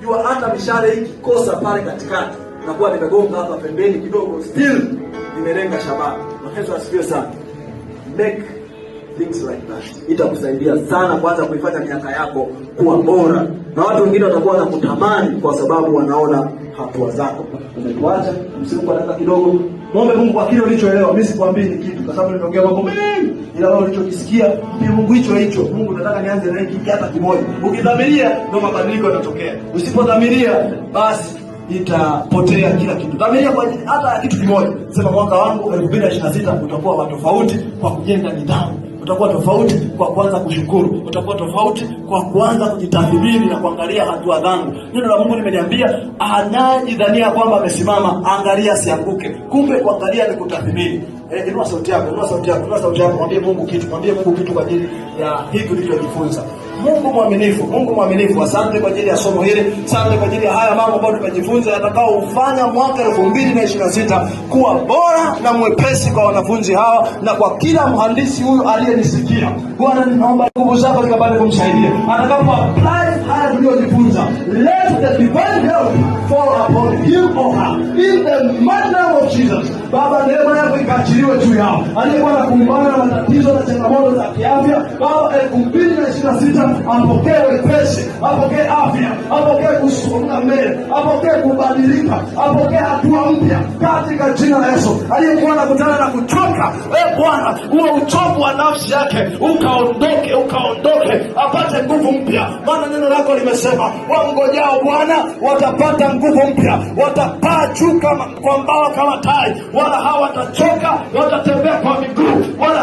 jua hata mishale hii kikosa pale katikati, nakuwa nimegonga hapa pembeni kidogo, still nimelenga shabaha. Yesu asifiwe sana. Make things like that. Itakusaidia sana kwanza kuifanya miaka yako kuwa bora. Na watu wengine watakuwa wanakutamani kwa sababu wanaona hatua zako. Umetuacha msimu kwa dakika kidogo. Muombe Mungu kwa kile ulichoelewa. Mimi sikwambii ni kitu kwa sababu nimeongea mambo mengi. Ila wewe ulichokisikia, mpe Mungu hicho. Mungu nataka nianze na hiki hata kimoja. Ukidhamiria ndio mabadiliko yatatokea. Usipodhamiria basi itapotea kila kitu. Dhamiria kwa hata kitu kimoja. Sema mwaka wangu 2026 utakuwa wa tofauti kwa kujenga nidhamu. Utakuwa tofauti kwa kuanza kushukuru. Utakuwa tofauti kwa kuanza kujitathmini na kuangalia hatua zangu. Neno la Mungu limeniambia anajidhania kwamba amesimama, angalia asianguke. Kumbe kuangalia ni kutathmini. Inua sauti yako, mwambie Mungu kitu, kwa ajili ya hivi ulichojifunza. Mungu mwaminifu, asante kwa ajili ya somo hili, asante kwa ajili ya haya mambo ambayo tumejifunza yatakao ufanya mwaka 2026 kuwa bora na mwepesi kwa wanafunzi hawa na kwa kila mhandisi huyu aliyenisikia. Bwana, ninaomba nguvu zako zikapate kumsaidia atakapo apply haya tuliyojifunza. Let the divine help fall upon him or her in the mighty name of Jesus. Baba, neema yako ikaachiliwe juu yao. Aliyekuwa anakumbana na matatizo na changamoto za kiafya, Baba, 2026 apokee wepesi, apokee afya, apokee kusonga mbele, apokee kubadilika, apokee hatua mpya katika jina la Yesu. Aliyekuwa anakutana na kuchoka, Bwana, huo uchovu wa nafsi yake ukaondoke, apate nguvu mpya. Maana neno lako limesema, wamngojao Bwana watapata nguvu mpya, watapaa juu kama kwa mbawa kama tai, wala hawatachoka, watatembea kwa miguu, wala